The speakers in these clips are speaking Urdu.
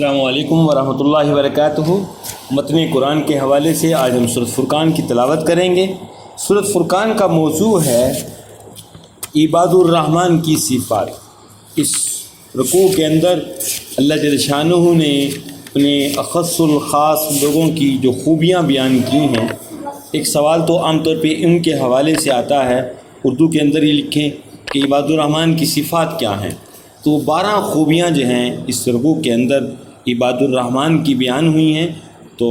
السلام علیکم ورحمۃ اللہ وبرکاتہ۔ متن قرآن کے حوالے سے آج ہم سورۃ فرقان کی تلاوت کریں گے۔ سورۃ فرقان کا موضوع ہے عباد الرحمن کی صفات۔ اس رکوع کے اندر اللہ جل شانہ نے اپنے اخص الخاص لوگوں کی جو خوبیاں بیان کی ہیں۔ ایک سوال تو عام طور پہ ان کے حوالے سے آتا ہے، اردو کے اندر ہی لکھیں کہ عباد الرحمن کی صفات کیا ہیں، تو 12 خوبیاں جو ہیں اس رکوع کے اندر عباد الرحمن کی بیان ہوئی ہیں۔ تو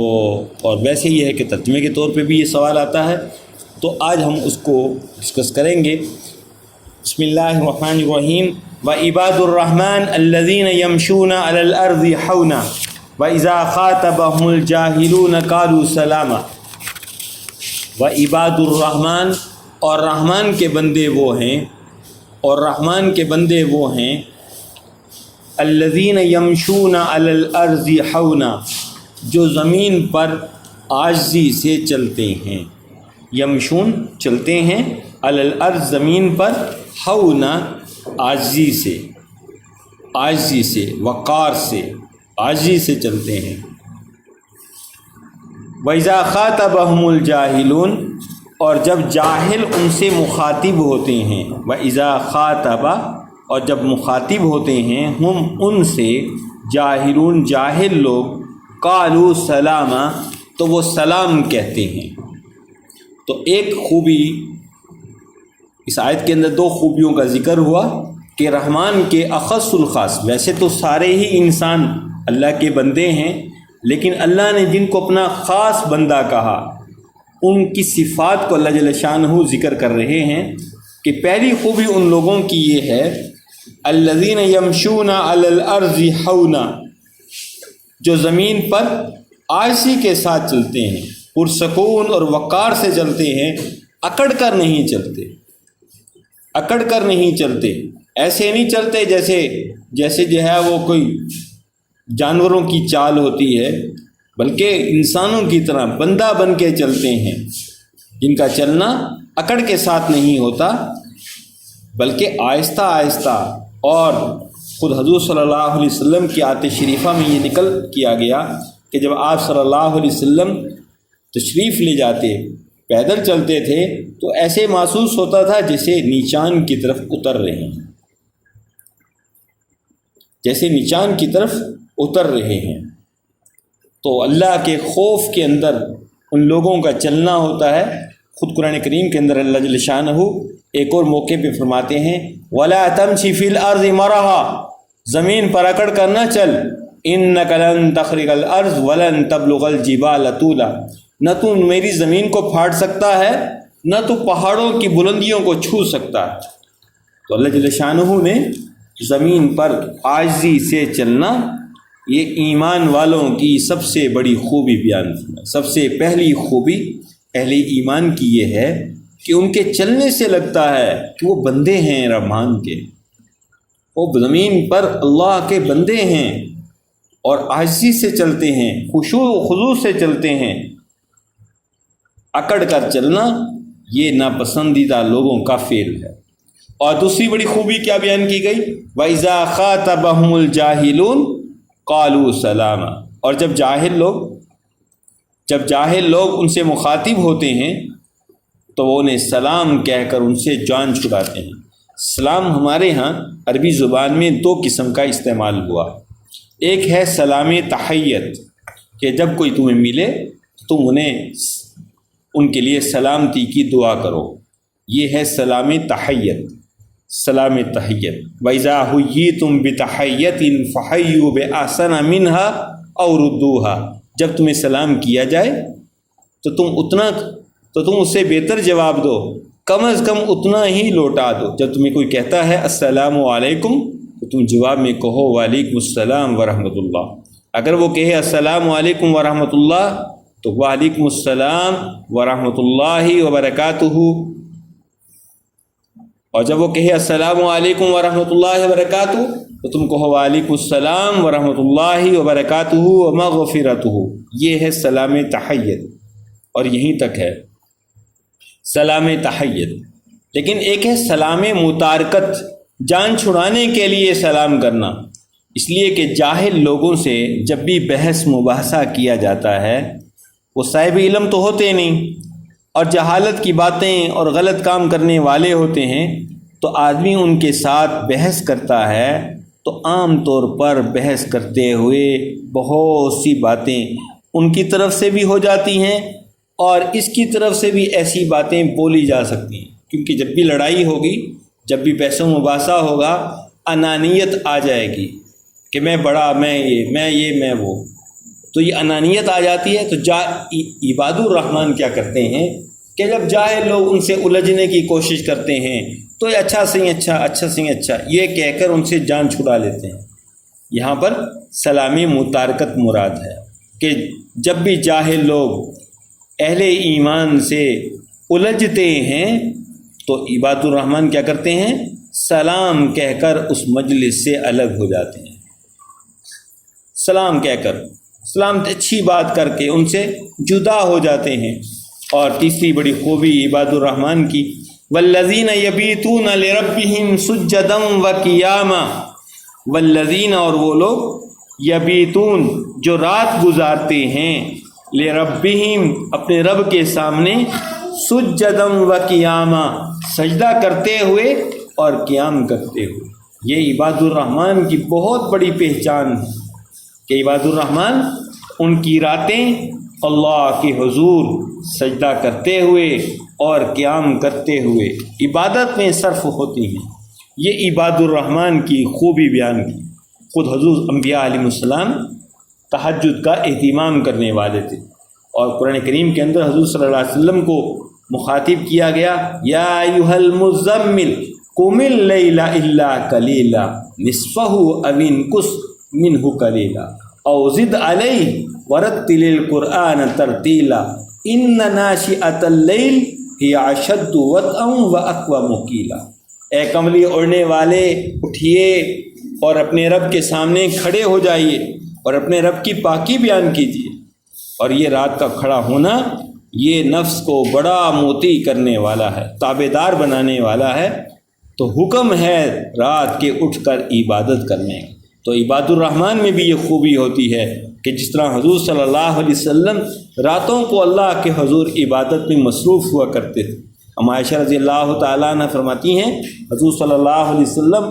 اور ویسے یہ ہے کہ ترجمے کے طور پہ بھی یہ سوال آتا ہے، تو آج ہم اس کو ڈسکس کریں گے۔ بسم اللہ الرحمن الرحیم۔ وعباد الرحمن الذین یمشون علی الارض حونا واذا خاطبهم الجاہلون قالوا سلاما۔ وعباد الرحمن، اور رحمان کے بندے وہ ہیں، اور رحمان کے بندے وہ ہیں الذین یمشون علی الارض حونا، جو زمین پر عاجزی سے چلتے ہیں۔ یمشون چلتے ہیں، علی الارض زمین پر، حونا عاجزی سے، عاجزی سے، وقار سے، عاجزی سے چلتے ہیں۔ وَإِذَا خَاطَبَهُمُ الْجَاهِلُونَ، اور جب جاہل ان سے مخاطب ہوتے ہیں۔ وَإِذَا خَاطَبَ، اور جب مخاطب ہوتے ہیں ہم ان سے، جاہلون جاہل لوگ، قالوا سلاما، تو وہ سلام کہتے ہیں۔ تو ایک خوبی اس آیت کے اندر، 2 خوبیوں کا ذکر ہوا کہ رحمان کے اخص الخاص، ویسے تو سارے ہی انسان اللہ کے بندے ہیں، لیکن اللہ نے جن کو اپنا خاص بندہ کہا ان کی صفات کو اللہ جل شانہ ذکر کر رہے ہیں کہ پہلی خوبی ان لوگوں کی یہ ہے الذین یمشون علی الارض حونا، جو زمین پر عاجزی کے ساتھ چلتے ہیں، پرسکون اور وقار سے چلتے ہیں، اکڑ کر نہیں چلتے، اکڑ کر نہیں چلتے، ایسے نہیں چلتے جیسے جو ہے وہ کوئی جانوروں کی چال ہوتی ہے، بلکہ انسانوں کی طرح بندہ بن کے چلتے ہیں، جن کا چلنا اکڑ کے ساتھ نہیں ہوتا بلکہ آہستہ آہستہ۔ اور خود حضور صلی اللہ علیہ وسلم کی آیت شریفہ میں یہ نقل کیا گیا کہ جب آپ صلی اللہ علیہ وسلم تشریف لے جاتے، پیدل چلتے تھے، تو ایسے محسوس ہوتا تھا جیسے نیچان کی طرف اتر رہے ہیں، جیسے نیچان کی طرف اتر رہے ہیں۔ تو اللہ کے خوف کے اندر ان لوگوں کا چلنا ہوتا ہے۔ خود قرآن کریم کے اندر اللہ جل شانہ ایک اور موقع پہ فرماتے ہیں وَلَا تَمْشِ فِي الْأَرْضِ مَرَحًا، زمین پر اکڑ کر نہ چل، إِنَّكَ لَن تَخْرِقَ الْأَرْضَ وَلَن تَبْلُغَ الْجِبَالَ طُولًا، نہ تو میری زمین کو پھاڑ سکتا ہے، نہ تو پہاڑوں کی بلندیوں کو چھو سکتا ہے۔ تو اللہ جل شانہ نے زمین پر عاجزی سے چلنا، یہ ایمان والوں کی سب سے بڑی خوبی بیان کی۔ سب سے پہلی خوبی اہل ایمان کی یہ ہے کہ ان کے چلنے سے لگتا ہے کہ وہ بندے ہیں رحمان کے، وہ زمین پر اللہ کے بندے ہیں اور عاجزی سے چلتے ہیں، خشوع و خضوع سے چلتے ہیں۔ اکڑ کر چلنا یہ ناپسندیدہ لوگوں کا فعل ہے۔ اور دوسری بڑی خوبی کیا بیان کی گئی؟ وَإِذَا خَاطَبَهُمُ الْجَاهِلُونَ قَالُوا سَلَامًا، اور جب جاہل لوگ ان سے مخاطب ہوتے ہیں تو وہ انہیں سلام کہہ کر ان سے جان چھڑاتے ہیں۔ سلام ہمارے ہاں عربی زبان میں 2 قسم کا استعمال ہوا۔ ایک ہے سلام تحیت، کہ جب کوئی تمہیں ملے تم ان کے لیے سلامتی کی دعا کرو، یہ ہے سلام تحیت، سلام تحیت۔ وَإِذَا حُيِّيتُم بِتَحِيَّةٍ فَحَيُّوا بِأَحْسَنَ مِنْهَا أَوْ رُدُّوهَا، جب تمہیں سلام کیا جائے تو تم اس سے بہتر جواب دو، کم از کم اتنا ہی لوٹا دو۔ جب تمہیں کوئی کہتا ہے السلام علیکم تو تم جواب میں کہو وعلیکم السلام ورحمۃ اللہ۔ اگر وہ کہے السلام علیکم ورحمۃ اللہ تو وعلیکم السلام ورحمۃ اللہ وبرکاتہ، اور جب وہ کہے السلام علیکم ورحمۃ اللہ وبرکاتہ تو تم کہو وعلیکم السلام ورحمۃ اللہ وبرکاتہ ومغفرتہ۔ یہ ہے سلام تحیت، اور یہیں تک ہے سلام تحیت۔ لیکن ایک ہے سلام متارکت، جان چھڑانے کے لیے سلام کرنا، اس لیے کہ جاہل لوگوں سے جب بھی بحث مباحثہ کیا جاتا ہے وہ صاحب علم تو ہوتے نہیں اور جہالت کی باتیں اور غلط کام کرنے والے ہوتے ہیں، تو آدمی ان کے ساتھ بحث کرتا ہے تو عام طور پر بحث کرتے ہوئے بہت سی باتیں ان کی طرف سے بھی ہو جاتی ہیں اور اس کی طرف سے بھی ایسی باتیں بولی جا سکتی ہیں، کیونکہ جب بھی لڑائی ہوگی، جب بھی بحث و مباحثہ ہوگا، انانیت آ جائے گی کہ میں بڑا، میں وہ، تو یہ انانیت آ جاتی ہے۔ تو عباد الرحمن کیا کرتے ہیں کہ جب جاہل لوگ ان سے الجھنے کی کوشش کرتے ہیں تو یہ اچھا سی اچھا یہ کہہ کر ان سے جان چھڑا لیتے ہیں۔ یہاں پر سلامی متارکت مراد ہے کہ جب بھی جاہل لوگ اہل ایمان سے الجھتے ہیں تو عباد الرحمن کیا کرتے ہیں، سلام کہہ کر اس مجلس سے الگ ہو جاتے ہیں، سلام کہہ کر، سلام اچھی بات کر کے ان سے جدا ہو جاتے ہیں۔ اور تیسری بڑی خوبی عباد الرحمن کی، والذین یبیتون لربہم سجدا وقیاما، والذین اور وہ لوگ یبیتون جو رات گزارتے ہیں، لربہم اپنے رب کے سامنے، سجدا وقیاما سجدہ کرتے ہوئے اور قیام کرتے ہوئے۔ یہ عباد الرحمن کی بہت بڑی پہچان ہے کہ عباد الرحمن ان کی راتیں اللہ کے حضور سجدہ کرتے ہوئے اور قیام کرتے ہوئے عبادت میں صرف ہوتی ہیں۔ یہ عباد الرحمن کی خوبی بیان کی۔ خود حضور انبیاء علیہ السلام تہجد کا اہتمام کرنے والے تھے، اور قرآن کریم کے اندر حضور صلی اللہ علیہ وسلم کو مخاطب کیا گیا، یا ایھا المزمل قم اللیل الا قلیلا نصفہ او انقص منہ قلیلا او زد علیہ ورتل القرآن ترتیلا ان ناشئۃ اللیل ہی اشد وطئا واقوم قیلا۔ اے کملی اوڑھنے والے اٹھیے اور اپنے رب کے سامنے کھڑے ہو جائیے اور اپنے رب کی پاکی بیان کیجیے۔ اور یہ رات کا کھڑا ہونا یہ نفس کو بڑا موتی کرنے والا ہے، تابعدار بنانے والا ہے، تو حکم ہے رات کے اٹھ کر عبادت کرنے۔ تو عباد الرحمن میں بھی یہ خوبی ہوتی ہے کہ جس طرح حضور صلی اللہ علیہ وسلم راتوں کو اللہ کے حضور عبادت میں مصروف ہوا کرتے تھے۔ ام عائشہ رضی اللہ تعالیٰ عنہ فرماتی ہیں حضور صلی اللہ علیہ وسلم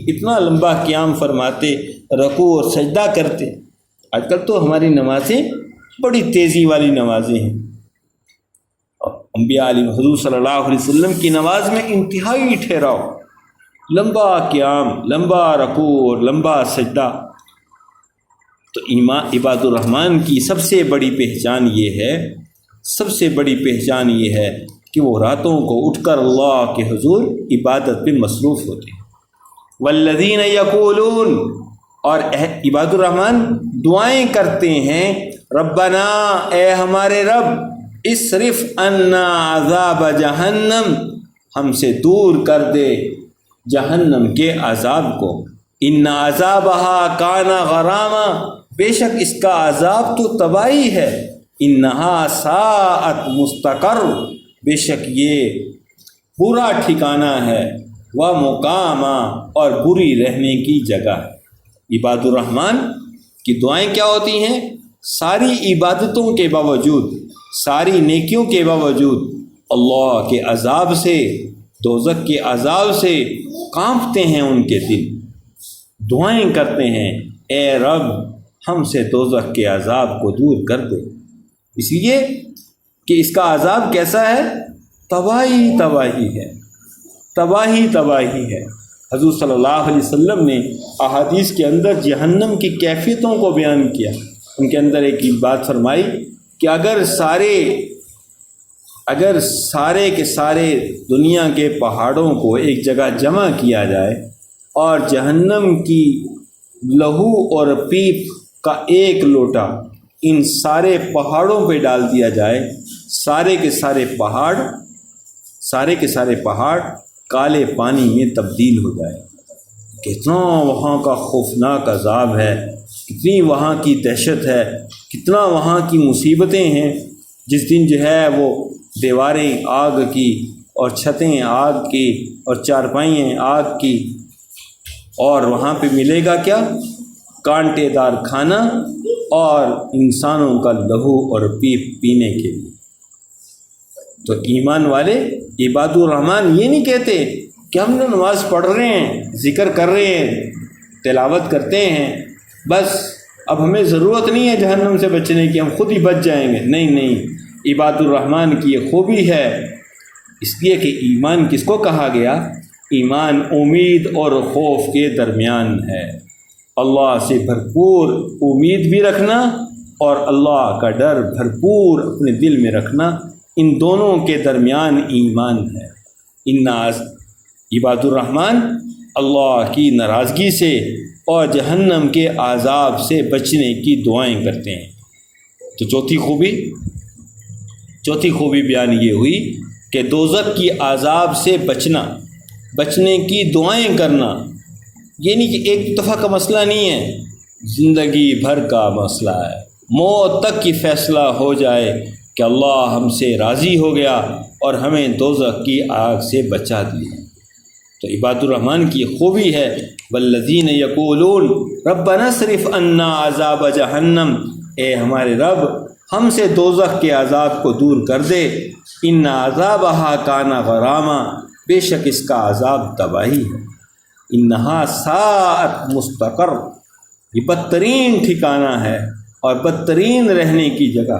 اتنا لمبا قیام فرماتے، رکوع اور سجدہ کرتے۔ آج کل تو ہماری نمازیں بڑی تیزی والی نمازیں ہیں، انبیاء علیہ حضور صلی اللہ علیہ وسلم کی نماز میں انتہائی ٹھہراؤ، لمبا قیام، لمبا رکوع اور لمبا سجدہ۔ تو عباد الرحمن کی سب سے بڑی پہچان یہ ہے کہ وہ راتوں کو اٹھ کر اللہ کے حضور عبادت میں مصروف ہوتے ہیں۔ والذین یقولون، اور عباد الرحمن دعائیں کرتے ہیں، ربنا اے ہمارے رب، اصرف عنا عذاب جہنم، ہم سے دور کر دے جہنم کے عذاب کو، ان عذابہا کان غراما، بے شک اس کا عذاب تو تباہی ہے، انہا ساءت مستقر، بے شک یہ برا ٹھکانہ ہے، و مقامہ، اور بری رہنے کی جگہ ہے۔ عباد الرحمن کی دعائیں کیا ہوتی ہیں؟ ساری عبادتوں کے باوجود، ساری نیکیوں کے باوجود اللہ کے عذاب سے، دوزخ کے عذاب سے کانپتے ہیں ان کے دل، دعائیں کرتے ہیں، اے رب ہم سے دوزخ کے عذاب کو دور کر دو، اس لیے کہ اس کا عذاب کیسا ہے؟ تباہی ہے۔ حضور صلی اللہ علیہ وسلم نے احادیث کے اندر جہنم کی کیفیتوں کو بیان کیا۔ ان کے اندر ایک بات فرمائی کہ اگر سارے کے سارے دنیا کے پہاڑوں کو ایک جگہ جمع کیا جائے اور جہنم کی لہو اور پیپ کا ایک لوٹا ان سارے پہاڑوں پہ ڈال دیا جائے، سارے کے سارے پہاڑ کالے پانی میں تبدیل ہو جائے۔ کتنا وہاں کا خوفناک عذاب ہے، کتنی وہاں کی دہشت ہے، کتنا وہاں کی مصیبتیں ہیں۔ جس دن جو ہے وہ دیواریں آگ کی اور چھتیں آگ کی اور چارپائیاں آگ کی، اور وہاں پہ ملے گا کیا؟ کانٹے دار کھانا اور انسانوں کا لہو اور پینے کے لیے۔ تو ایمان والے عباد الرحمن یہ نہیں کہتے کہ ہم نے نماز پڑھ رہے ہیں، ذکر کر رہے ہیں، تلاوت کرتے ہیں، بس اب ہمیں ضرورت نہیں ہے جہنم سے بچنے کی، ہم خود ہی بچ جائیں گے۔ نہیں، عباد الرحمن کی یہ خوبی ہے۔ اس لیے کہ ایمان کس کو کہا گیا؟ ایمان امید اور خوف کے درمیان ہے۔ اللہ سے بھرپور امید بھی رکھنا اور اللہ کا ڈر بھرپور اپنے دل میں رکھنا، ان دونوں کے درمیان ایمان ہے۔ عباد الرحمن اللہ کی ناراضگی سے اور جہنم کے عذاب سے بچنے کی دعائیں کرتے ہیں۔ تو چوتھی خوبی بیان یہ ہوئی کہ دوزخ کی عذاب سے بچنے کی دعائیں کرنا، یہ نہیں کہ ایک دفعہ کا مسئلہ نہیں ہے، زندگی بھر کا مسئلہ ہے، موت تک کی فیصلہ ہو جائے کہ اللہ ہم سے راضی ہو گیا اور ہمیں دوزخ کی آگ سے بچا دیا۔ تو عباد الرحمن کی خوبی ہے والذین یقولون ربنا اصرف عنا عذاب جہنم، اے ہمارے رب ہم سے دوزخ کے عذاب کو دور کر دے، ان عذابہا کان غراما، بے شک اس کا عذاب تباہی ہے، انہا ساءت مستقر، یہ بدترین ٹھکانہ ہے اور بدترین رہنے کی جگہ۔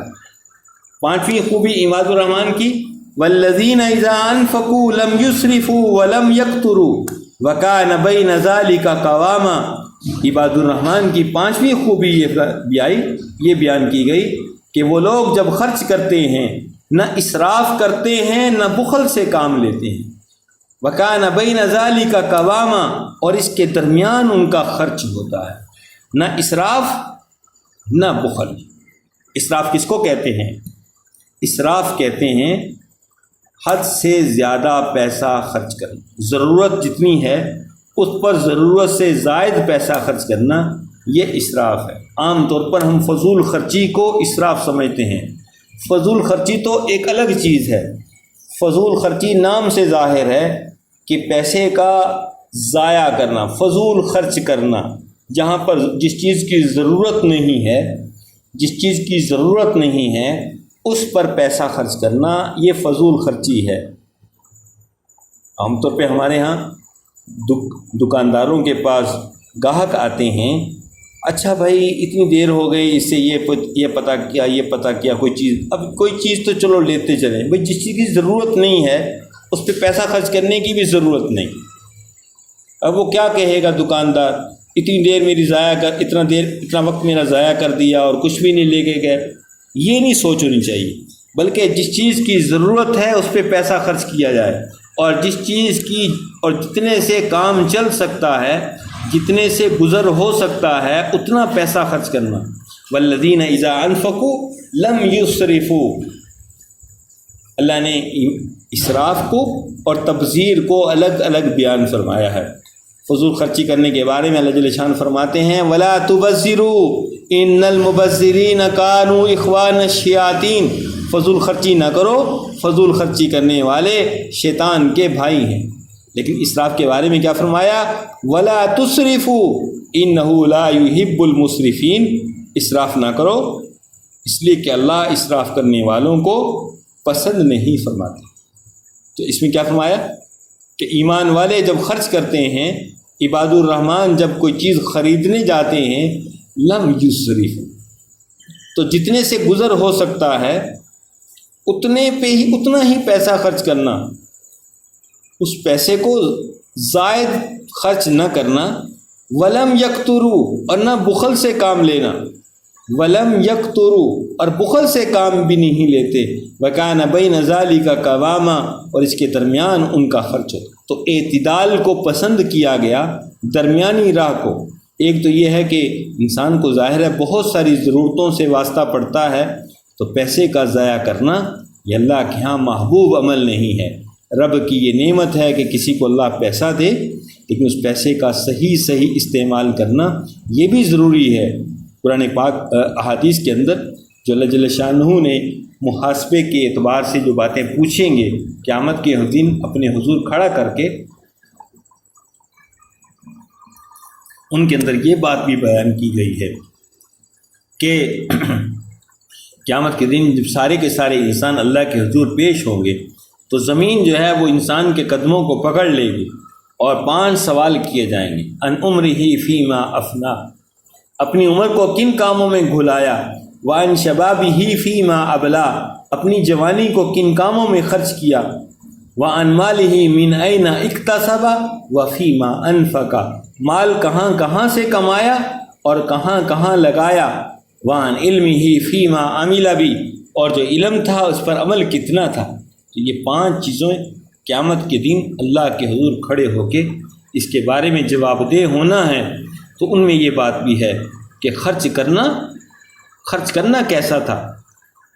پانچویں خوبی عباد الرحمن کی والذین اذا انفقوا لم یسرفوا ولم یقتروا وکان بین ذلک قواما۔ عباد الرحمن کی پانچویں خوبی یہ بیان کی گئی کہ وہ لوگ جب خرچ کرتے ہیں نہ اسراف کرتے ہیں نہ بخل سے کام لیتے ہیں، وکان بین ذلک قواما، اور اس کے درمیان ان کا خرچ ہوتا ہے، نہ اسراف نہ بخل۔ اسراف کس کو کہتے ہیں؟ اسراف کہتے ہیں حد سے زیادہ پیسہ خرچ کرنا، ضرورت جتنی ہے اس پر ضرورت سے زائد پیسہ خرچ کرنا، یہ اسراف ہے۔ عام طور پر ہم فضول خرچی کو اسراف سمجھتے ہیں۔ فضول خرچی تو ایک الگ چیز ہے۔ فضول خرچی نام سے ظاہر ہے کہ پیسے کا ضائع کرنا، فضول خرچ کرنا، جہاں پر جس چیز کی ضرورت نہیں ہے اس پر پیسہ خرچ کرنا، یہ فضول خرچی ہے۔ عام طور پہ ہمارے ہاں دکانداروں کے پاس گاہک آتے ہیں، اچھا بھائی اتنی دیر ہو گئی، اس سے یہ پتہ کیا کوئی چیز تو چلو لیتے چلیں، بھائی جس چیز کی ضرورت نہیں ہے اس پہ پیسہ خرچ کرنے کی بھی ضرورت نہیں۔ اب وہ کیا کہے گا دکاندار، اتنی دیر میری اتنا وقت میرا ضائع کر دیا اور کچھ بھی نہیں لے کے گئے۔ یہ نہیں سوچنی چاہیے، بلکہ جس چیز کی ضرورت ہے اس پہ پیسہ خرچ کیا جائے، اور جتنے سے کام چل سکتا ہے، جتنے سے گزر ہو سکتا ہے اتنا پیسہ خرچ کرنا۔ والذین اذا انفقوا لم یسرفوا، اللہ نے اسراف کو اور تبذیر کو الگ الگ بیان فرمایا ہے۔ فضول خرچی کرنے کے بارے میں اللہ جل شان فرماتے ہیں وَلَا تُبَذِّرُوا إِنَّ الْمُبَذِّرِينَ كَانُوا إِخْوَانَ الشَّيَاطِينَ، فضول خرچی نہ کرو، فضول خرچی کرنے والے شیطان کے بھائی ہیں۔ لیکن اسراف کے بارے میں کیا فرمایا؟ وَلَا تُسْرِفُوا إِنَّهُ لَا يُحِبُّ الْمُسْرِفِينَ، اسراف نہ کرو، اس لیے کہ اللہ اسراف کرنے والوں کو پسند نہیں فرماتے۔ تو اس میں کیا فرمایا کہ ایمان والے جب خرچ کرتے ہیں، عباد الرحمن جب کوئی چیز خریدنے جاتے ہیں، لم یسرف، تو جتنے سے گزر ہو سکتا ہے اتنا ہی پیسہ خرچ کرنا، اس پیسے کو زائد خرچ نہ کرنا۔ ولم یقتروا، اور نہ بخل سے کام لینا، ولم یقتروا، اور بخل سے کام بھی نہیں لیتے۔ وکان بین ذلک قواما، اور اس کے درمیان ان کا خرچ ہوتا۔ تو اعتدال کو پسند کیا گیا، درمیانی راہ کو۔ ایک تو یہ ہے کہ انسان کو ظاہر ہے بہت ساری ضرورتوں سے واسطہ پڑتا ہے، تو پیسے کا ضائع کرنا یہ اللہ کے ہاں محبوب عمل نہیں ہے۔ رب کی یہ نعمت ہے کہ کسی کو اللہ پیسہ دے، لیکن اس پیسے کا صحیح استعمال کرنا یہ بھی ضروری ہے۔ قرآن پاک احادیث کے اندر جو اللہ جل شانہ نے محاسبے کے اعتبار سے جو باتیں پوچھیں گے قیامت کے دن اپنے حضور کھڑا کر کے، ان کے اندر یہ بات بھی بیان کی گئی ہے کہ قیامت کے دن جب سارے کے سارے انسان اللہ کے حضور پیش ہوں گے تو زمین جو ہے وہ انسان کے قدموں کو پکڑ لے گی اور 5 سوال کیے جائیں گے۔ ان عمرہ فیما افنا، اپنی عمر کو کن کاموں میں گھلایا، وان شبابہ فیما ابلا، اپنی جوانی کو کن کاموں میں خرچ کیا، وان مالہ من این اکتسب وفیما انفقا، مال کہاں کہاں سے کمایا اور کہاں کہاں لگایا، وان علمہ فیما عمل بھی، اور جو علم تھا اس پر عمل کتنا تھا۔ تو یہ 5 چیزیں قیامت کے دن اللہ کے حضور کھڑے ہو کے اس کے بارے میں جواب دہ ہونا ہے۔ تو ان میں یہ بات بھی ہے کہ خرچ کرنا کیسا تھا۔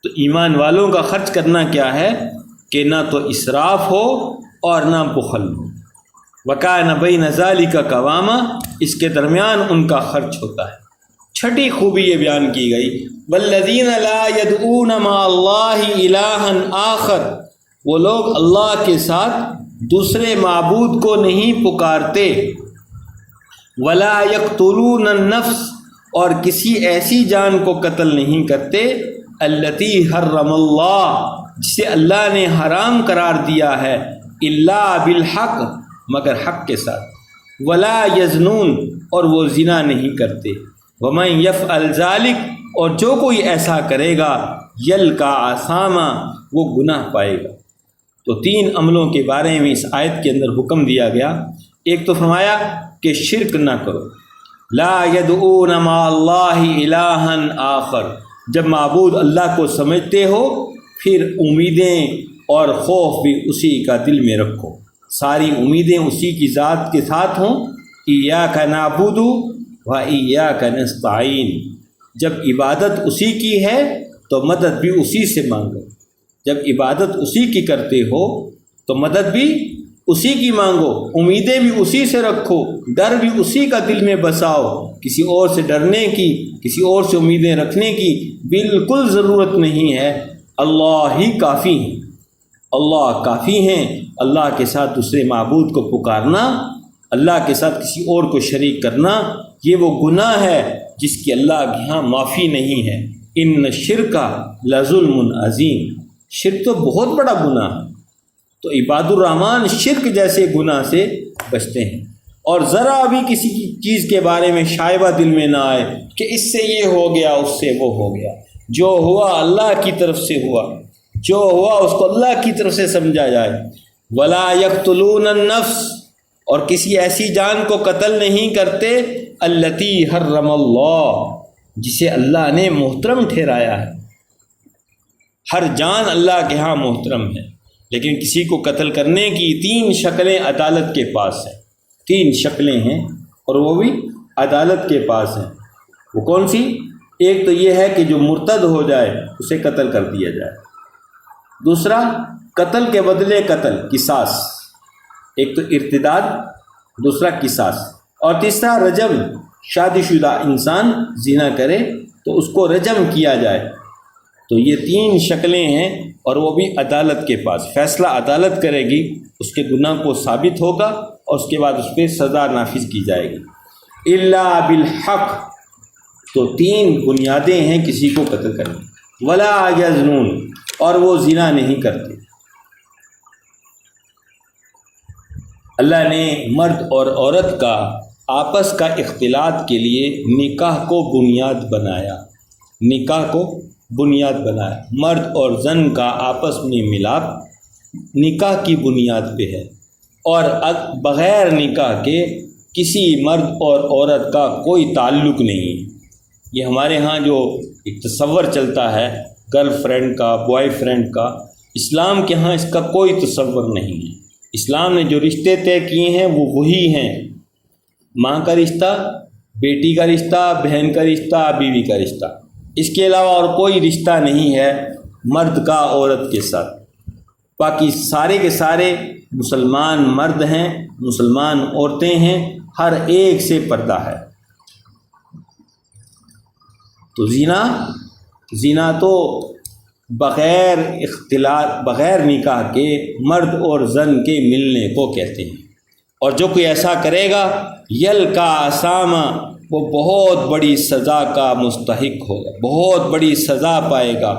تو ایمان والوں کا خرچ کرنا کیا ہے کہ نہ تو اسراف ہو اور نہ بخل ہو، وَكَانَ بَيْنَ ذَلِكَ قَوَامًا، اس کے درمیان ان کا خرچ ہوتا ہے۔ چھٹی خوبی یہ بیان کی گئی، وَالَّذِينَ لَا يَدْعُونَ مَعَ اللَّهِ إِلَٰهًا آخَرَ، وہ لوگ اللہ کے ساتھ دوسرے معبود کو نہیں پکارتے، وَلَا يَقْتُلُونَ النَّفْسَ، اور کسی ایسی جان کو قتل نہیں کرتے، الَّتِي حَرَّمَ اللَّهُ، جسے اللہ نے حرام قرار دیا ہے، إِلَّا بِالْحَقِّ، مگر حق کے ساتھ، وَلَا يَزْنُونَ، اور وہ زنا نہیں کرتے، وَمَن يَفْعَلْ ذَلِكَ، اور جو کوئی ایسا کرے گا، يَلْقَى عَثَامًا، وہ گناہ پائے گا۔ تو 3 عملوں کے بارے میں اس آیت کے اندر حکم دیا گیا۔ ایک تو فرمایا کہ شرک نہ کرو، لا يدعون مع اللہ الہا آخر، جب معبود اللہ کو سمجھتے ہو پھر امیدیں اور خوف بھی اسی کا دل میں رکھو، ساری امیدیں اسی کی ذات کے ساتھ ہوں۔ ایاک نعبد و ایاک نستعین، جب عبادت اسی کی ہے تو مدد بھی اسی سے مانگو، جب عبادت اسی کی کرتے ہو تو مدد بھی اسی کی مانگو، امیدیں بھی اسی سے رکھو، ڈر بھی اسی کا دل میں بساؤ، کسی اور سے ڈرنے کی، کسی اور سے امیدیں رکھنے کی بالکل ضرورت نہیں ہے۔ اللہ ہی کافی ہیں، اللہ کافی ہیں۔ اللہ کے ساتھ دوسرے معبود کو پکارنا، اللہ کے ساتھ کسی اور کو شریک کرنا، یہ وہ گناہ ہے جس کی اللہ کے ہاں معافی نہیں ہے۔ ان الشرک لظلم عظیم، شرک تو بہت بڑا گناہ ہے۔ تو عباد الرحمن شرک جیسے گناہ سے بچتے ہیں، اور ذرا بھی کسی چیز کے بارے میں شائبہ دل میں نہ آئے کہ اس سے یہ ہو گیا، اس سے وہ ہو گیا۔ جو ہوا اللہ کی طرف سے ہوا، جو ہوا اس کو اللہ کی طرف سے سمجھا جائے۔ ولا یقتلون النفس، اور کسی ایسی جان کو قتل نہیں کرتے، التی حرم اللہ، جسے اللہ نے محترم ٹھہرایا ہے۔ ہر جان اللہ کے ہاں محترم ہے، لیکن کسی کو قتل کرنے کی 3 شکلیں عدالت کے پاس ہیں، 3 شکلیں ہیں، اور وہ بھی عدالت کے پاس ہیں۔ وہ کون سی؟ ایک تو یہ ہے کہ جو مرتد ہو جائے اسے قتل کر دیا جائے، دوسرا قتل کے بدلے قتل، قصاص، ایک تو ارتداد، دوسرا قصاص، اور تیسرا رجم، شادی شدہ انسان زنا کرے تو اس کو رجم کیا جائے۔ تو یہ 3 شکلیں ہیں، اور وہ بھی عدالت کے پاس، فیصلہ عدالت کرے گی، اس کے گناہ کو ثابت ہوگا اور اس کے بعد اس پہ سزا نافذ کی جائے گی۔ الا بالحق، تو 3 بنیادیں ہیں کسی کو قتل کرنے۔ ولا یزنون، اور وہ زنا نہیں کرتے۔ اللہ نے مرد اور عورت کا آپس کا اختلاط کے لیے نکاح کو بنیاد بنایا، نکاح کو بنیاد بنایا۔ مرد اور زن کا آپس میں ملاپ نکاح کی بنیاد پہ ہے، اور بغیر نکاح کے کسی مرد اور عورت کا کوئی تعلق نہیں ہے۔ یہ ہمارے ہاں جو ایک تصور چلتا ہے گرل فرینڈ کا، بوائے فرینڈ کا، اسلام کے ہاں اس کا کوئی تصور نہیں ہے۔ اسلام نے جو رشتے طے کیے ہیں وہ وہی ہیں، ماں کا رشتہ، بیٹی کا رشتہ، بہن کا رشتہ، بیوی کا رشتہ، اس کے علاوہ اور کوئی رشتہ نہیں ہے مرد کا عورت کے ساتھ۔ باقی سارے کے سارے مسلمان مرد ہیں، مسلمان عورتیں ہیں، ہر ایک سے پردہ ہے۔ تو زنا تو بغیر اختلاط، بغیر نکاح کے مرد اور زن کے ملنے کو کہتے ہیں۔ اور جو کوئی ایسا کرے گا یلقا اسامہ وہ بہت بڑی سزا کا مستحق ہوگا، بہت بڑی سزا پائے گا۔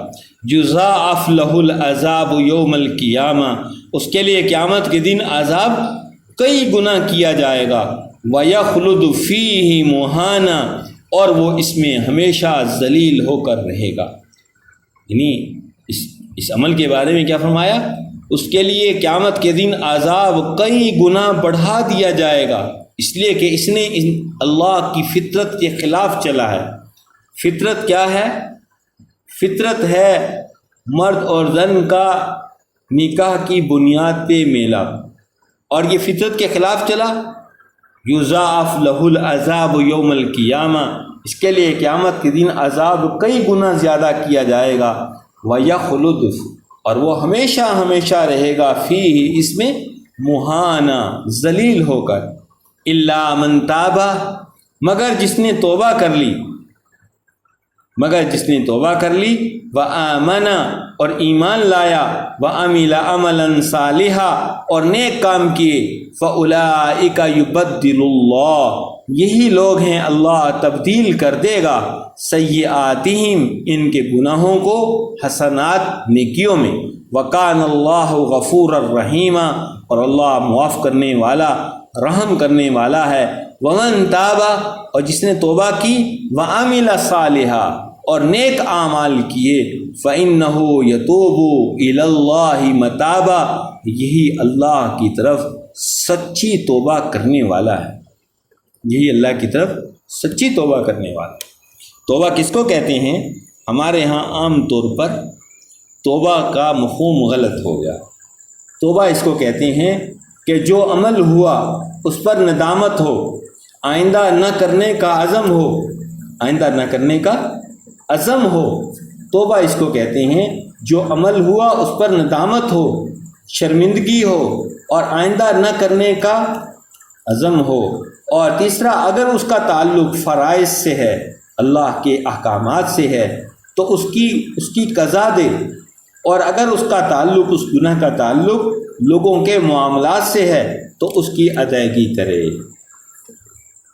یضاعف لہ العذاب یوم القیامہ، اس کے لیے قیامت کے دن عذاب کئی گنا کیا جائے گا۔ وَيَخْلُدُ فِيهِ مُهَانًا، اور وہ اس میں ہمیشہ ذلیل ہو کر رہے گا۔ یعنی اس عمل کے بارے میں کیا فرمایا؟ اس کے لیے قیامت کے دن عذاب کئی گنا بڑھا دیا جائے گا، اس لیے کہ اس نے اللہ کی فطرت کے خلاف چلا ہے۔ فطرت کیا ہے؟ فطرت ہے مرد اور زن کا نکاح کی بنیاد پہ میلہ، اور یہ فطرت کے خلاف چلا۔ یضاعف لہ العذاب یوم القیامہ، اس کے لیے قیامت کے دن عذاب کئی گنا زیادہ کیا جائے گا۔ وَيَخْلُدُ، اور وہ ہمیشہ ہمیشہ رہے گا، فیہ، اس میں، مہانا، ذلیل ہو کر۔ الا من تاب، مگر جس نے توبہ کر لی، مگر جس نے توبہ کر لی، وآمن، اور ایمان لایا، وعمل عملا صالحا، اور نیک کام کیے، فاولئک یبدل اللہ، یہی لوگ ہیں اللہ تبدیل کر دے گا، سیئاتہم، ان کے گناہوں کو، حسنات، نیکیوں میں، وکان اللہ غفورا رحیما، اور اللہ معاف کرنے والا، رحم کرنے والا ہے۔ ومن تاب، اور جس نے توبہ کی، وعمل صالحا، اور نیک اعمال کیے، فإنہ یتوب الی اللہ متابا، یہی اللہ کی طرف سچی توبہ کرنے والا ہے، یہی اللہ کی طرف سچی توبہ کرنے والا ہے۔ توبہ کس کو کہتے ہیں؟ ہمارے ہاں عام طور پر توبہ کا مفہوم غلط ہو گیا۔ توبہ اس کو کہتے ہیں کہ جو عمل ہوا اس پر ندامت ہو، آئندہ نہ کرنے کا عزم ہو، آئندہ نہ کرنے کا عزم ہو، توبہ اس کو کہتے ہیں۔ جو عمل ہوا اس پر ندامت ہو، شرمندگی ہو، اور آئندہ نہ کرنے کا عزم ہو۔ اور تیسرا، اگر اس کا تعلق فرائض سے ہے، اللہ کے احکامات سے ہے، تو اس کی قضا دے، اور اگر اس کا تعلق، اس گناہ کا تعلق لوگوں کے معاملات سے ہے تو اس کی ادائیگی کرے،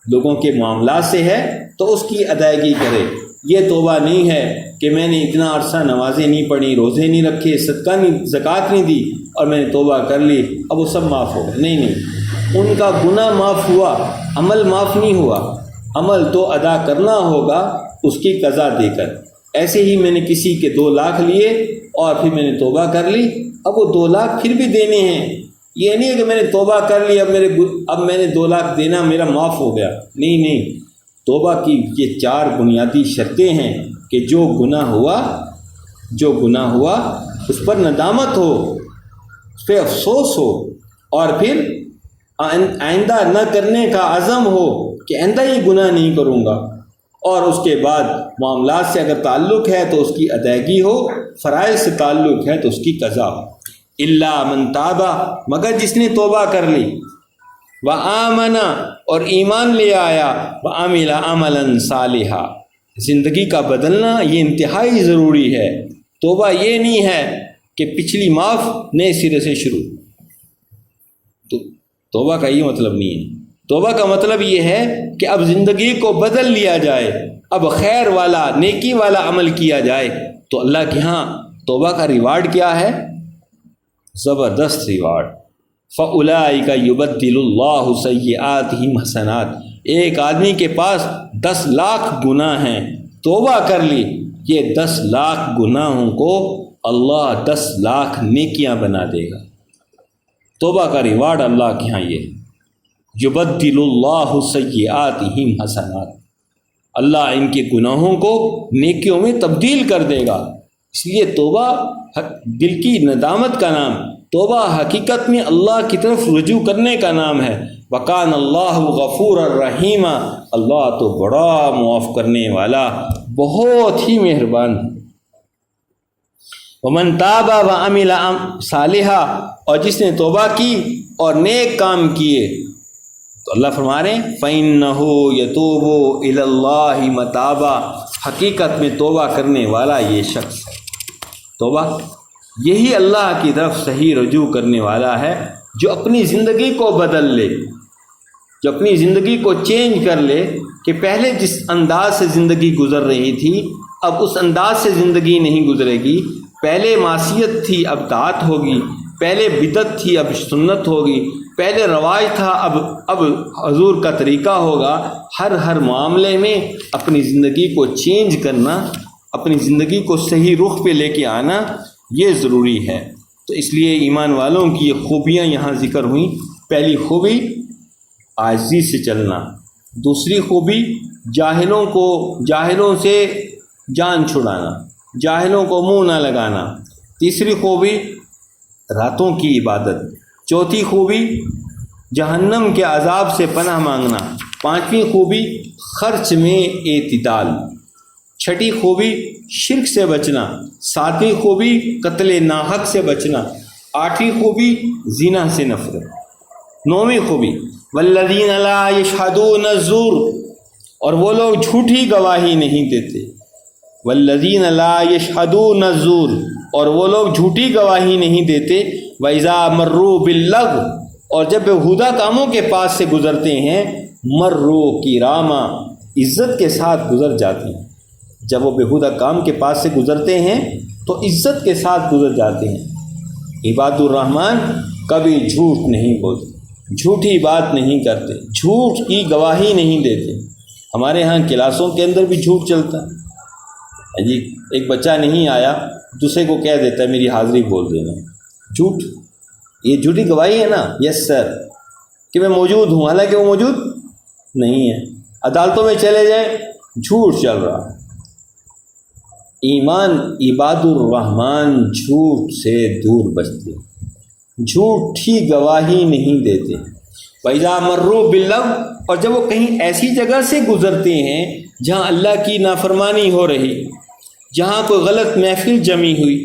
لوگوں کے معاملات سے ہے تو اس کی ادائیگی کرے۔ یہ توبہ نہیں ہے کہ میں نے اتنا عرصہ نمازیں نہیں پڑھی، روزے نہیں رکھے، صدقہ نہیں، زکوٰۃ نہیں دی، اور میں نے توبہ کر لی، اب وہ سب معاف ہو گئے۔ نہیں، ان کا گناہ معاف ہوا، عمل معاف نہیں ہوا۔ عمل تو ادا کرنا ہوگا اس کی قضا دے کر۔ ایسے ہی میں نے کسی کے 2 لاکھ لیے اور پھر میں نے توبہ کر لی، اب وہ 2 لاکھ پھر بھی دینے ہیں۔ یہ نہیں ہے کہ میں نے توبہ کر لی، اب میں نے 2 لاکھ دینا، میرا معاف ہو گیا۔ نہیں، توبہ کی یہ 4 بنیادی شرطیں ہیں کہ جو گناہ ہوا اس پر ندامت ہو، اس پہ افسوس ہو، اور پھر آئندہ نہ کرنے کا عزم ہو کہ آئندہ یہ گناہ نہیں کروں گا، اور اس کے بعد معاملات سے اگر تعلق ہے تو اس کی ادائیگی ہو، فرائض سے تعلق ہے تو اس کی قضا ہو۔ الا من تاب، مگر جس نے توبہ کر لی، وآمن، اور ایمان لے آیا، وعمل عملا صالحا، زندگی کا بدلنا یہ انتہائی ضروری ہے۔ توبہ یہ نہیں ہے کہ پچھلی معاف، نئے سرے سے شروع۔ تو توبہ کا یہ مطلب نہیں ہے۔ توبہ کا مطلب یہ ہے کہ اب زندگی کو بدل لیا جائے، اب خیر والا، نیکی والا عمل کیا جائے۔ تو اللہ کے ہاں توبہ کا ریوارڈ کیا ہے؟ زبردست ریوارڈ۔ فَأُولَئِكَ يُبَدِّلُ اللَّهُ سَيِّئَاتِهِمْ حَسَنَاتٍ، ایک آدمی کے پاس 10 لاکھ گناہ ہیں، توبہ کر لی، یہ 10 لاکھ گناہوں کو اللہ 10 لاکھ نیکیاں بنا دے گا۔ توبہ کا ریوارڈ اللہ کے ہاں یہ ہے۔ یبدل اللہ سیئاتہم حسنات، اللہ ان کے گناہوں کو نیکیوں میں تبدیل کر دے گا۔ اس لیے توبہ دل کی ندامت کا نام، توبہ حقیقت میں اللہ کی طرف رجوع کرنے کا نام ہے۔ وکان اللہ غفور الرحیم، اللہ تو بڑا معاف کرنے والا، بہت ہی مہربان ہے۔ ومن تاب وعمل صالحا، اور جس نے توبہ کی اور نیک کام کیے، تو اللہ فرما رہے ہیں فَإِنَّهُ يَتُوبُ إِلَى اللَّهِ مَتَابًا، حقیقت میں توبہ کرنے والا یہ شخص ہے۔ توبہ یہی اللہ کی طرف صحیح رجوع کرنے والا ہے جو اپنی زندگی کو بدل لے، جو اپنی زندگی کو چینج کر لے کہ پہلے جس انداز سے زندگی گزر رہی تھی اب اس انداز سے زندگی نہیں گزرے گی، پہلے معصیت تھی اب طاعت ہوگی، پہلے بدعت تھی اب سنت ہوگی، پہلے رواج تھا اب حضور کا طریقہ ہوگا۔ ہر معاملے میں اپنی زندگی کو چینج کرنا، اپنی زندگی کو صحیح رخ پہ لے کے آنا یہ ضروری ہے۔ تو اس لیے ایمان والوں کی یہ خوبیاں یہاں ذکر ہوئیں۔ پہلی خوبی عاجزی سے چلنا، دوسری خوبی جاہلوں سے جان چھڑانا، جاہلوں کو منہ نہ لگانا، تیسری خوبی راتوں کی عبادت، چوتھی خوبی جہنم کے عذاب سے پناہ مانگنا، پانچویں خوبی خرچ میں اعتدال، چھٹی خوبی شرک سے بچنا، ساتویں خوبی قتل ناحق سے بچنا، آٹھویں خوبی زنا سے نفرت، نویں خوبی والذین لا یشہدون الزور، اور وہ لوگ جھوٹی گواہی نہیں دیتے، والذین لا یشہدون الزور، اور وہ لوگ جھوٹی گواہی نہیں دیتے، وَإِذَا مَرُّوا بِاللَّغْوِ، اور جب بےہودہ کاموں کے پاس سے گزرتے ہیں مَرُّوا کِرَامًا، عزت کے ساتھ گزر جاتے ہیں۔ جب وہ بےہودہ کام کے پاس سے گزرتے ہیں تو عزت کے ساتھ گزر جاتے ہیں۔ عباد الرحمن کبھی جھوٹ نہیں بولتے، جھوٹی بات نہیں کرتے، جھوٹ کی گواہی نہیں دیتے۔ ہمارے ہاں کلاسوں کے اندر بھی جھوٹ چلتا ہے جی، ایک بچہ نہیں آیا دوسرے کو کہہ دیتا ہے میری حاضری بول دینا، جھوٹ، یہ جھوٹی گواہی ہے نا، یس سر، کہ میں موجود ہوں حالانکہ وہ موجود نہیں ہے۔ عدالتوں میں چلے جائیں جھوٹ چل رہا۔ ایمان عباد الرحمن جھوٹ سے دور بچتے، جھوٹی گواہی نہیں دیتے۔ وَإِذَا مَرُّوا بِاللَّغْوِ، اور جب وہ کہیں ایسی جگہ سے گزرتے ہیں جہاں اللہ کی نافرمانی ہو رہی، جہاں کوئی غلط محفل جمی ہوئی،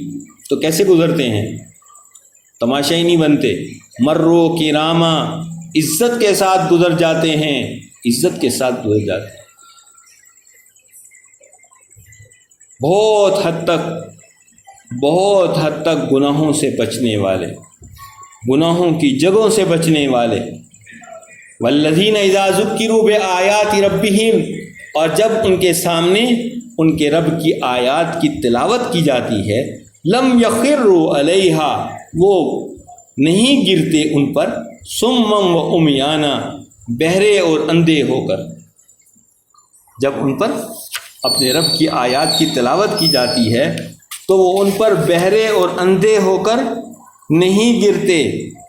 تو کیسے گزرتے ہیں؟ تماشائی نہیں بنتے، مرو کرامہ، عزت کے ساتھ گزر جاتے ہیں، عزت کے ساتھ گزر جاتے ہیں۔ بہت حد تک گناہوں سے بچنے والے، گناہوں کی جگہوں سے بچنے والے۔ والذین اذا ذکروا بآیات ربہم، اور جب ان کے سامنے ان کے رب کی آیات کی تلاوت کی جاتی ہے، لم یخروا علیہا، وہ نہیں گرتے ان پر، صمم و عمیانا، بہرے اور اندھے ہو کر۔ جب ان پر اپنے رب کی آیات کی تلاوت کی جاتی ہے تو وہ ان پر بہرے اور اندھے ہو کر نہیں گرتے،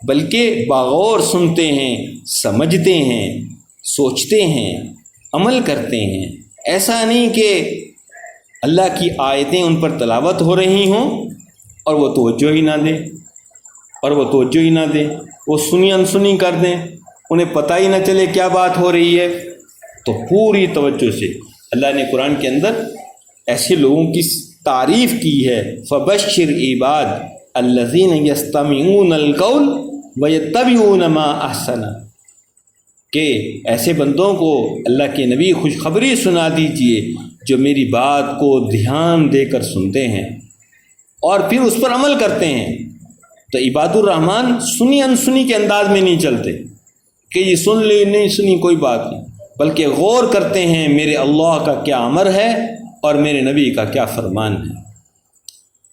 بلکہ باغور سنتے ہیں، سمجھتے ہیں، سوچتے ہیں، عمل کرتے ہیں۔ ایسا نہیں کہ اللہ کی آیتیں ان پر تلاوت ہو رہی ہوں اور وہ توجہ ہی نہ دیں، وہ سنی انسنی کر دیں، انہیں پتہ ہی نہ چلے کیا بات ہو رہی ہے۔ تو پوری توجہ سے اللہ نے قرآن کے اندر ایسے لوگوں کی تعریف کی ہے، فبشر عباد الذین یستمعون القول ویتبعون ما احسن، کہ ایسے بندوں کو اللہ کے نبی خوشخبری سنا دیجئے جو میری بات کو دھیان دے کر سنتے ہیں اور پھر اس پر عمل کرتے ہیں۔ تو عباد الرحمن سنی انسنی کے انداز میں نہیں چلتے کہ یہ سن لی نہیں سنی کوئی بات نہیں، بلکہ غور کرتے ہیں میرے اللہ کا کیا امر ہے اور میرے نبی کا کیا فرمان ہے۔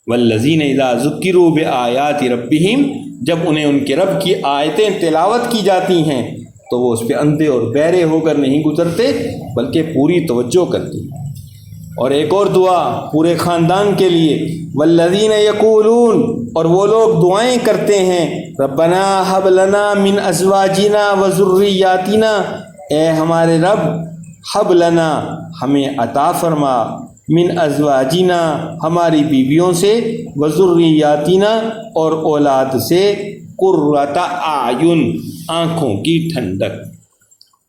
والذین اذا ذکروا بآیات ربہم، جب انہیں ان کے رب کی آیتیں تلاوت کی جاتی ہیں تو وہ اس پہ اندھے اور بہرے ہو کر نہیں گزرتے بلکہ پوری توجہ کرتے ہیں۔ اور ایک اور دعا پورے خاندان کے لیے، والذین یقولون، اور وہ لوگ دعائیں کرتے ہیں، ربنا ھب لنا من ازواجنا وذریاتنا، اے ہمارے رب، ھب لنا، ہمیں عطا فرما، من ازواجنا، ہماری بیویوں سے، وذریاتنا، اور اولاد سے، قرۃ اعین، آنکھوں کی ٹھنڈک۔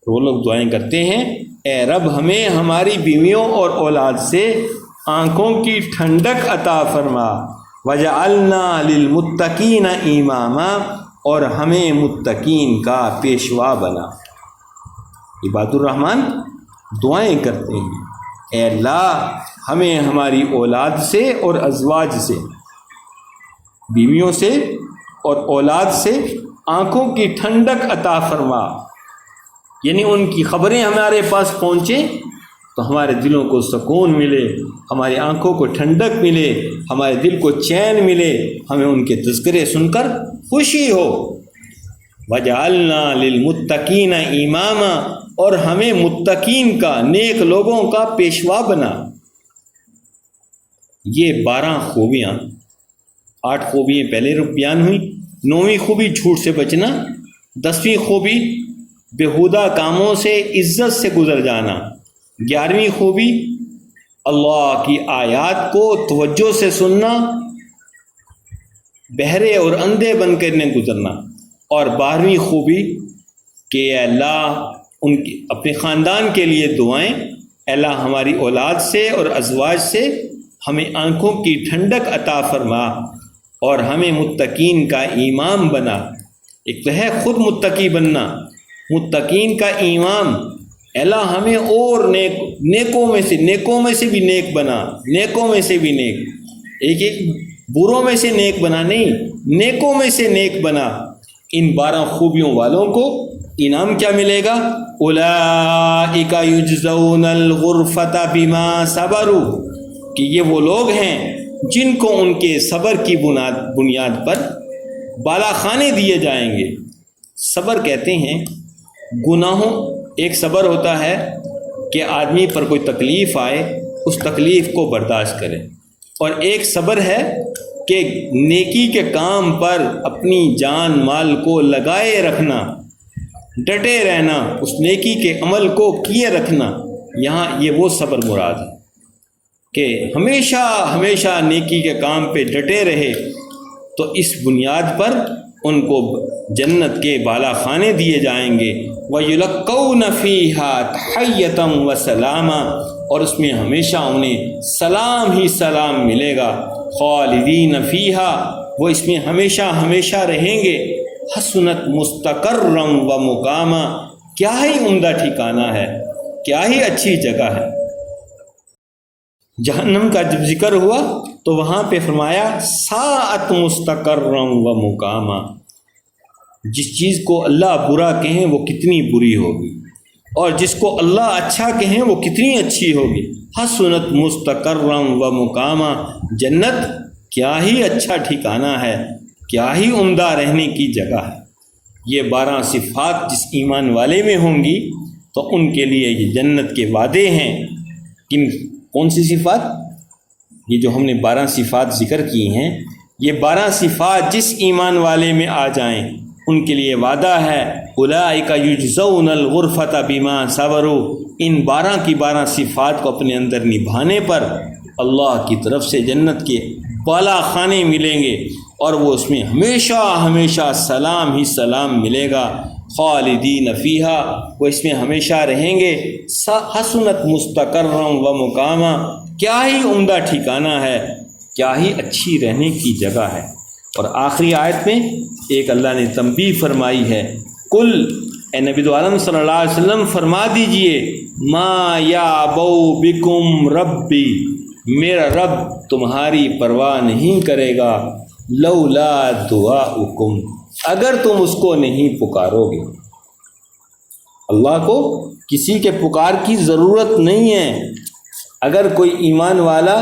وہ لوگ دعائیں کرتے ہیں، اے رب ہمیں ہماری بیویوں اور اولاد سے آنکھوں کی ٹھنڈک عطا فرما، وجعلنا للمتقین اماما، اور ہمیں متقین کا پیشوا بنا۔ عباد الرحمن دعائیں کرتے ہیں، اے اللہ ہمیں ہماری اولاد سے اور ازواج سے، بیویوں سے اور اولاد سے آنکھوں کی ٹھنڈک عطا فرما، یعنی ان کی خبریں ہمارے پاس پہنچیں تو ہمارے دلوں کو سکون ملے، ہماری آنکھوں کو ٹھنڈک ملے، ہمارے دل کو چین ملے، ہمیں ان کے تذکرے سن کر خوشی ہو۔ وَجَعَلْنَا لِلْمُتَّقِينَ إِمَامًا، اور ہمیں متقین کا، نیک لوگوں کا پیشوا بنا۔ یہ 12 خوبیاں، 8 خوبیاں پہلے بیان ہوئیں، 9ویں خوبی جھوٹ سے بچنا، 10ویں خوبی بیہودہ کاموں سے عزت سے گزر جانا، 11ویں خوبی اللہ کی آیات کو توجہ سے سننا، بہرے اور اندھے بن کر نہ گزرنا، اور 12ویں خوبی کہ اے اللہ ان کی اپنے خاندان کے لیے دعائیں، اے اللہ ہماری اولاد سے اور ازواج سے ہمیں آنکھوں کی ٹھنڈک عطا فرما اور ہمیں متقین کا امام بنا۔ ایک تو ہے خود متقی بننا، متقین کا امام، اے اللہ ہمیں اور نیکوں میں سے بھی نیک بنا، نیکوں میں سے بھی نیک، ایک بروں میں سے نیک بنا نہیں، نیکوں میں سے نیک بنا۔ ان 12 خوبیوں والوں کو انعام کیا ملے گا؟ اولئک یجزون الغرفۃ بما صبروا، کہ یہ وہ لوگ ہیں جن کو ان کے صبر کی بنیاد پر بالا خانے دیے جائیں گے۔ صبر کہتے ہیں گناہوں، ایک صبر ہوتا ہے کہ آدمی پر کوئی تکلیف آئے اس تکلیف کو برداشت کرے، اور ایک صبر ہے کہ نیکی کے کام پر اپنی جان مال کو لگائے رکھنا، ڈٹے رہنا، اس نیکی کے عمل کو کیے رکھنا۔ یہاں یہ وہ صبر مراد ہے کہ ہمیشہ نیکی کے کام پہ ڈٹے رہے، تو اس بنیاد پر ان کو جنت کے بالا خانے دیے جائیں گے۔ وَيُلَقَّوْنَ فِيهَا تَحِيَّةً وَسَلَامًا، اور اس میں ہمیشہ انہیں سلام ہی سلام ملے گا۔ خالدین فیہا، وہ اس میں ہمیشہ رہیں گے۔ حسنت مستقرم و مقاما، کیا ہی عمدہ ٹھکانہ ہے، کیا ہی اچھی جگہ ہے۔ جہنم کا جب ذکر ہوا تو وہاں پہ فرمایا ساعت مستقرم و مقاما، جس چیز کو اللہ برا کہیں وہ کتنی بری ہوگی، اور جس کو اللہ اچھا کہیں وہ کتنی اچھی ہوگی۔ حسنت مستقرم و مقاما، جنت کیا ہی اچھا ٹھکانہ ہے، کیا ہی عمدہ رہنے کی جگہ ہے۔ یہ 12 صفات جس ایمان والے میں ہوں گی تو ان کے لیے یہ جنت کے وعدے ہیں۔ کون سی صفات؟ یہ جو ہم نے 12 صفات ذکر کی ہیں، یہ 12 صفات جس ایمان والے میں آ جائیں ان کے لیے وعدہ ہے۔ اولئک یجزون الغرفۃ بما صبروا، ان 12 کی 12 صفات کو اپنے اندر نبھانے پر اللہ کی طرف سے جنت کے بالا خانے ملیں گے، اور وہ اس میں ہمیشہ سلام ہی سلام ملے گا۔ خالدین فیہا، وہ اس میں ہمیشہ رہیں گے۔ حسنت مستقرم و مقاما، کیا ہی عمدہ ٹھکانہ ہے، کیا ہی اچھی رہنے کی جگہ ہے۔ اور آخری آیت میں ایک اللہ نے تنبیہ فرمائی ہے، کل اے نبی عالم صلی اللہ علیہ وسلم فرما دیجئے، ما یعبؤ بکم ربی، میرا رب تمہاری پرواہ نہیں کرے گا، لولا دعاؤکم، اگر تم اس کو نہیں پکارو گے۔ اللہ کو کسی کے پکار کی ضرورت نہیں ہے۔ اگر کوئی ایمان والا،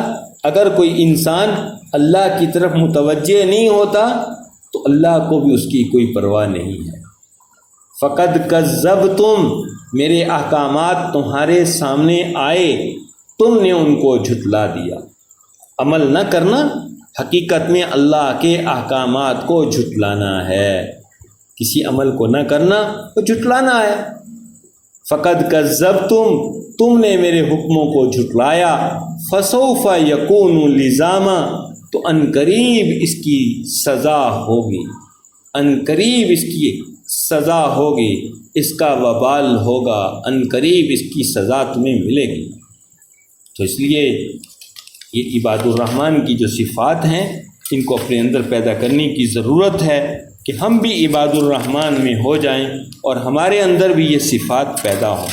اگر کوئی انسان اللہ کی طرف متوجہ نہیں ہوتا تو اللہ کو بھی اس کی کوئی پرواہ نہیں ہے۔ فقد کذبتم، میرے احکامات تمہارے سامنے آئے، تم نے ان کو جھٹلا دیا۔ عمل نہ کرنا حقیقت میں اللہ کے احکامات کو جھٹلانا ہے، کسی عمل کو نہ کرنا وہ جھٹلانا ہے۔ فقد کذبتم، تم نے میرے حکموں کو جھٹلایا، فسوف یکون لزاما، تو عنقریب اس کی سزا ہوگی، عنقریب اس کی سزا ہوگی، اس کا وبال ہوگا، عنقریب اس کی سزا تمہیں ملے گی۔ تو اس لیے یہ عباد الرحمن کی جو صفات ہیں ان کو اپنے اندر پیدا کرنے کی ضرورت ہے کہ ہم بھی عباد الرحمن میں ہو جائیں اور ہمارے اندر بھی یہ صفات پیدا ہوں۔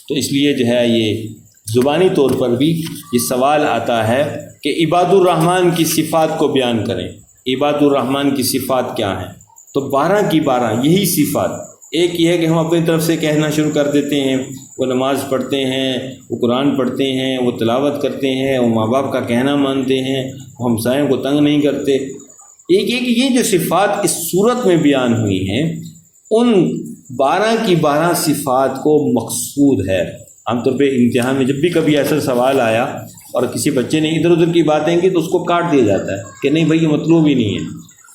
تو اس لیے جو ہے یہ زبانی طور پر بھی یہ سوال آتا ہے کہ عباد الرحمن کی صفات کو بیان کریں، عباد الرحمن کی صفات کیا ہیں؟ تو 12 کی 12 یہی صفات ایک یہ ہے کہ ہم اپنی طرف سے کہنا شروع کر دیتے ہیں، وہ نماز پڑھتے ہیں، وہ قرآن پڑھتے ہیں، وہ تلاوت کرتے ہیں، وہ ماں باپ کا کہنا مانتے ہیں، وہ ہمسایوں کو تنگ نہیں کرتے۔ ایک کہ یہ جو صفات اس صورت میں بیان ہوئی ہیں، ان 12 کی 12 صفات کو مقصود ہے۔ عام طور پہ امتحان میں جب بھی کبھی ایسا سوال آیا اور کسی بچے نے ادھر ادھر کی باتیں کی تو اس کو کاٹ دیا جاتا ہے کہ نہیں بھائی یہ مطلوب ہی نہیں ہے،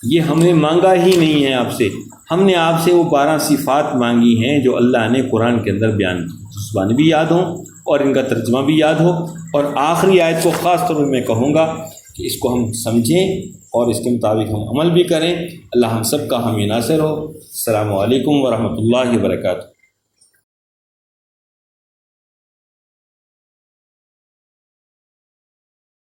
یہ ہم نے مانگا ہی نہیں ہے آپ سے، ہم نے آپ سے وہ 12 صفات مانگی ہیں جو اللہ نے قرآن کے اندر بیان کی، زبان بھی یاد ہوں اور ان کا ترجمہ بھی یاد ہو۔ اور آخری آیت کو خاص طور پر میں کہوں گا کہ اس کو ہم سمجھیں اور اس کے مطابق ہم عمل بھی کریں۔ اللہ ہم سب کا حامی ناصر ہو۔ السلام علیکم ورحمۃ اللہ وبرکاتہ۔